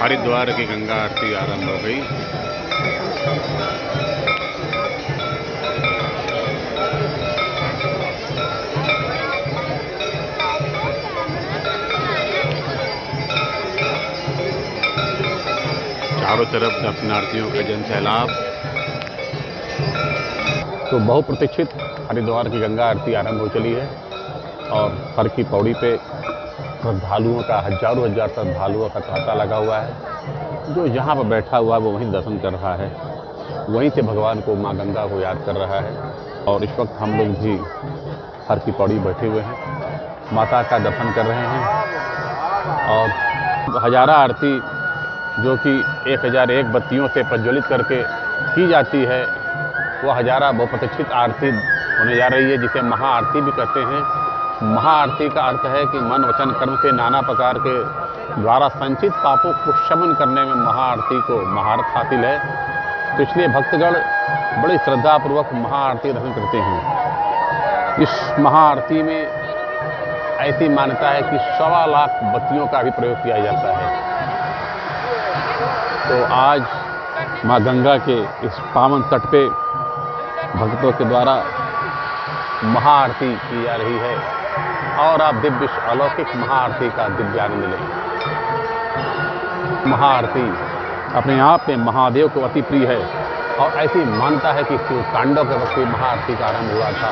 हरिद्वार की गंगा आरती आरंभ हो गई। चारों तरफ दर्शनार्थियों का जन सैलाब। तो बहुप्रतीक्षित हरिद्वार की गंगा आरती आरंभ हो चली है और हर की पौड़ी पे श्रद्धालुओं का हजारों हजार श्रद्धालुओं का तांता लगा हुआ है। जो जहाँ पर बैठा हुआ है वो वहीं दर्शन कर रहा है, वहीं से भगवान को, माँ गंगा को याद कर रहा है। और इस वक्त हम लोग भी हर की पौड़ी बैठे हुए हैं, माता का दर्शन कर रहे हैं। और हजारा आरती जो कि 1001 बत्तियों से प्रज्वलित करके की जाती है, वह हजारा बहुप्रतीक्षित आरती होने जा रही है, जिसे महाआरती भी कहते हैं। महाआरती का अर्थ है कि मन वचन कर्म से नाना प्रकार के द्वारा संचित पापों को शमन करने में महाआरती को महारत हासिल है। तो इसलिए भक्तगण बड़ी श्रद्धापूर्वक महाआरती दर्शन करते हैं। इस महाआरती में ऐसी मान्यता है कि 1.25 लाख बत्तियों का भी प्रयोग किया जाता है। तो आज माँ गंगा के इस पावन तट पे भक्तों के द्वारा महाआरती की जा रही है और आप दिव्य अलौकिक महाआरती का दिव्य आनंद लें। महाआरती अपने आप में महादेव को अति प्रिय है और ऐसी मान्यता है कि शिव तांडव के वक्त महाआरती का आरंभ हुआ था।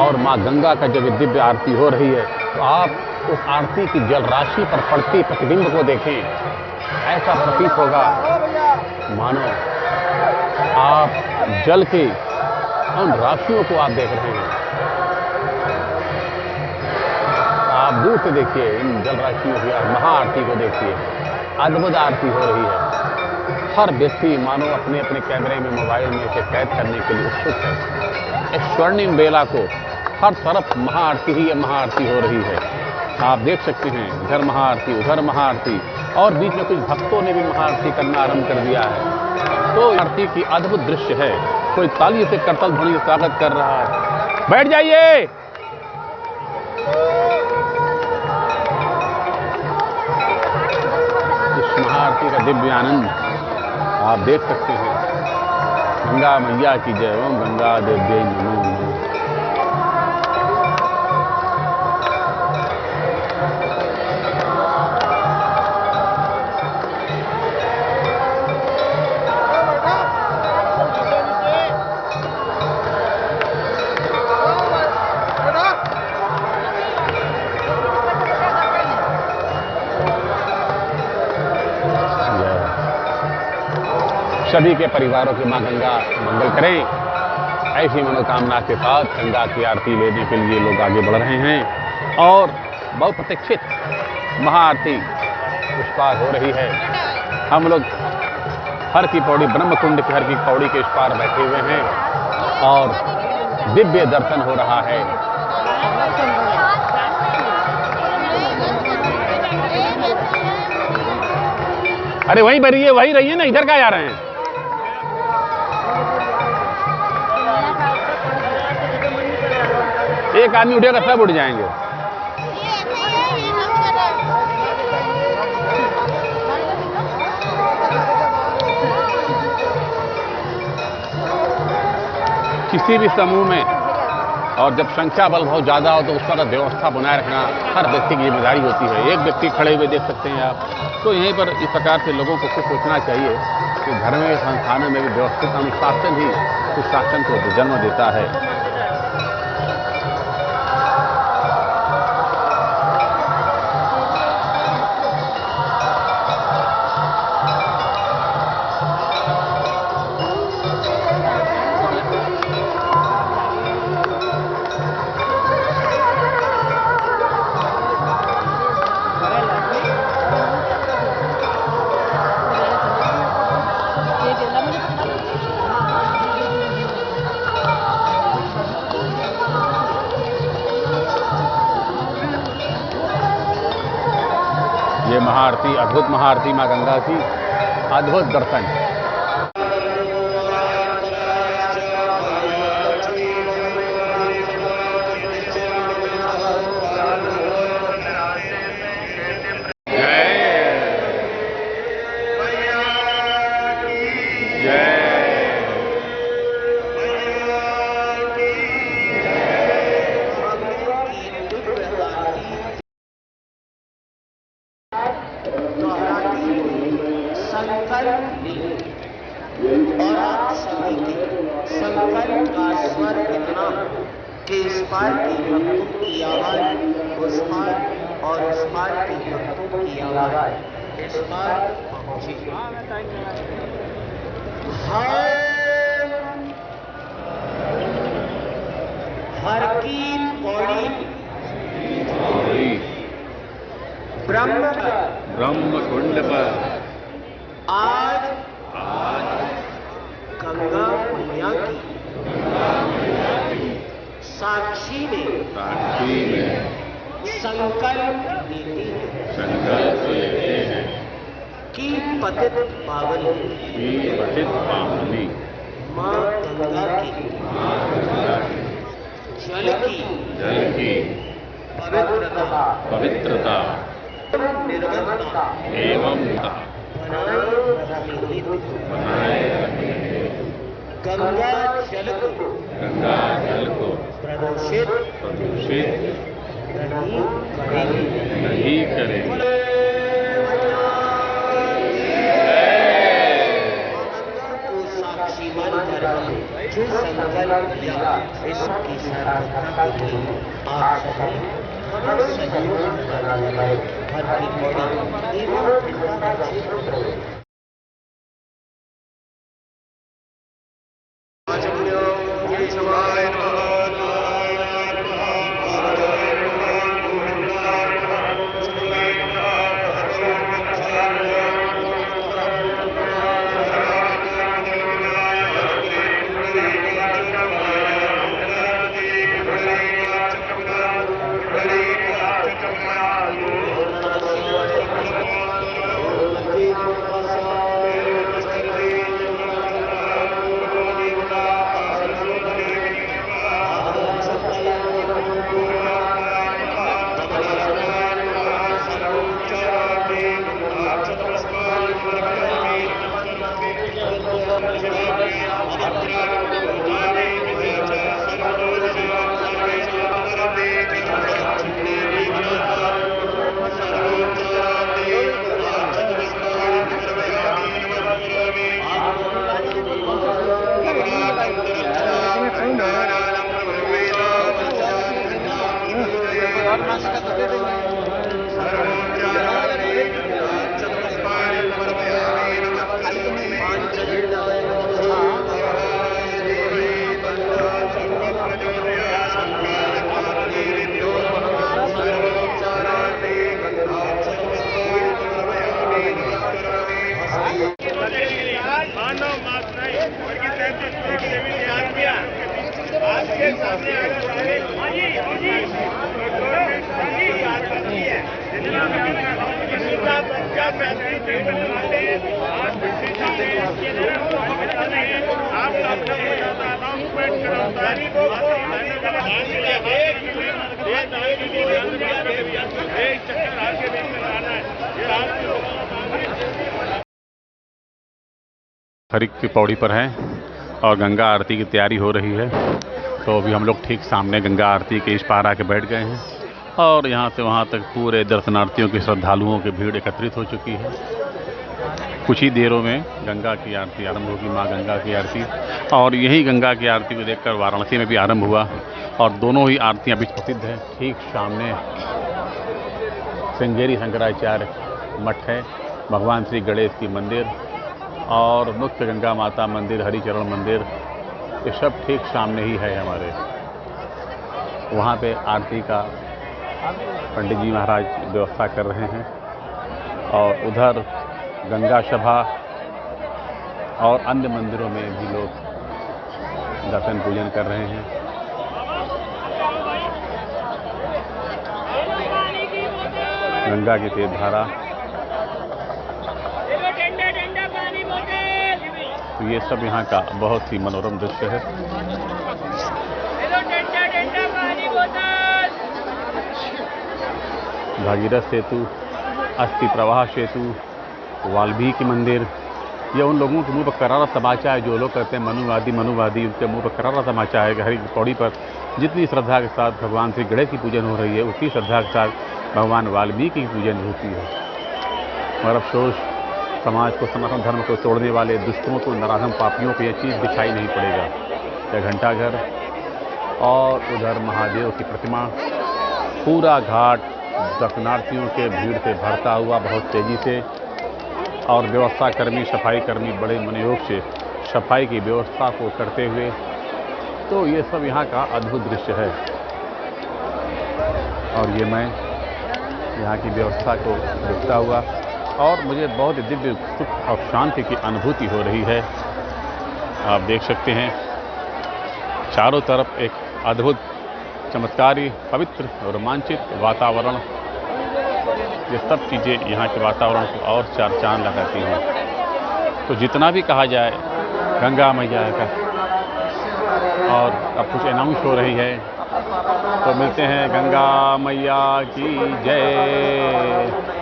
और माँ गंगा का जब दिव्य आरती हो रही है तो आप उस आरती की जल राशि पर पड़ती प्रतिबिंब को देखें, ऐसा प्रतीत होगा मानो आप जल के उन राशियों को आप देख रहे हैं। आप दूर से देखिए इन जल राशियों की महाआरती को देखिए, अद्भुत आरती हो रही है। हर व्यक्ति मानो अपने अपने कैमरे में, मोबाइल में इसे कैद करने के लिए उत्सुक है। इस स्वर्णिम बेला को हर तरफ महाआरती ही महाआरती हो रही है। आप देख सकते हैं इधर महाआरती, उधर महाआरती, और बीच में कुछ भक्तों ने भी महाआरती करना आरंभ कर दिया है। तो आरती की अद्भुत दृश्य है। कोई ताली से करतल ध्वनि से स्वागत कर रहा है। बैठ जाइए। इस महाआरती का दिव्य आनंद आप देख सकते हैं। गंगा मैया की जय, ओम गंगा देवी नमो नमः। सभी के परिवारों की मां गंगा मंगल करें। ऐसी मनोकामना के साथ गंगा की आरती लेने के लिए लोग आगे बढ़ रहे हैं और बहुप्रतीक्षित महाआरती उस पार हो रही है। हम लोग हर की पौड़ी, ब्रह्मकुंड की हर की पौड़ी के इस पार बैठे हुए हैं और दिव्य दर्शन हो रहा है। अरे वहीं बैठिए, वहीं रहिए ना, इधर क्या जा रहे हैं? एक आदमी उठेगा सब उठ जाएंगे। किसी भी समूह में और जब संख्या बल बहुत ज्यादा हो तो उस पर व्यवस्था बनाए रखना हर व्यक्ति की जिम्मेदारी होती है। एक व्यक्ति खड़े हुए देख सकते हैं आप। तो यहीं पर इस प्रकार से लोगों को कुछ सोचना चाहिए कि धर्म संस्थानों में भी व्यवस्थित अनुशासन ही सुशासन को जन्म देता है। महाआरती, अद्भुत महाआरती माँ गंगा की, अद्भुत दर्शन। और आप सभी के संकल्प का स्वर इतना कि इस पार की भक्तों की आवाज उस पार और उस पार की भक्तों की आवाज इस पार पहुंची। हर की पौड़ी ब्रह्म कुंड पर आज गंगा मैया की साक्षी में संकल्प लेते हैं कि पतित पावनी माँ गंगा की जल की पवित्रता निर्मलता एवं बनाए गंगा जल को प्रदूषित नहीं करें। साक्षी मानकर जो संकल्प लिया इसकी सार्थकता के लिए आप सभी हमें सहयोग करना है। हर की पौड़ी एवं चिंता क्षेत्र खरीक की पौड़ी पर हैं और गंगा आरती की तैयारी हो रही है। तो अभी हम लोग ठीक सामने गंगा आरती के इस पार आके बैठ गए हैं और यहाँ से वहाँ तक पूरे दर्शनार्थियों की, श्रद्धालुओं की भीड़ एकत्रित हो चुकी है। कुछ ही देरों में गंगा की आरती आरंभ होगी, माँ गंगा की आरती। और यही गंगा की आरती को देखकर वाराणसी में भी आरंभ हुआ और दोनों ही आरतियाँ विश्व प्रसिद्ध हैं। ठीक सामने श्रृंगेरी शंकराचार्य मठ है, भगवान श्री गणेश की मंदिर और मुख्य गंगा माता मंदिर, हरिचरण मंदिर, ये सब ठीक सामने ही है हमारे। वहाँ पे आरती का पंडित जी महाराज व्यवस्था कर रहे हैं और उधर गंगा सभा और अन्य मंदिरों में भी लोग दर्शन पूजन कर रहे हैं। गंगा की तेज धारा तो ये सब यहाँ का बहुत ही मनोरम दृश्य है। भागीरथ सेतु, अस्थि प्रवाह सेतु, वाल्मीकि मंदिर, ये उन लोगों के मुंह पर करारा तमाचा है जो लोग कहते हैं मनुवादी उनके मुंह पर करारा तमाचा है। हर एक पौड़ी पर जितनी श्रद्धा के साथ भगवान श्री गणेश की पूजन हो रही है, उतनी श्रद्धा के साथ भगवान वाल्मीकि की पूजन होती है। मगर अफसोस समाज को, सनातन धर्म को तोड़ने वाले दुष्टों को, नराधम पापियों को ये चीज़ दिखाई नहीं पड़ेगा। यह घंटाघर और उधर महादेव की प्रतिमा, पूरा घाट दर्शनार्थियों के भीड़ से भरता हुआ बहुत तेज़ी से, और व्यवस्था कर्मी, सफाई कर्मी बड़े मनोयोग से सफाई की व्यवस्था को करते हुए। तो ये सब यहाँ का अद्भुत दृश्य है। और ये मैं यहाँ की व्यवस्था को देखता हुआ, और मुझे बहुत दिव्य सुख और शांति की अनुभूति हो रही है। आप देख सकते हैं चारों तरफ एक अद्भुत, चमत्कारी, पवित्र और रोमांचित वातावरण। ये सब चीज़ें यहाँ के वातावरण को और चार चांद लगाती हैं। तो जितना भी कहा जाए गंगा मैया का, और अब कुछ अनाउंस हो रही है, तो मिलते हैं। गंगा मैया की जय।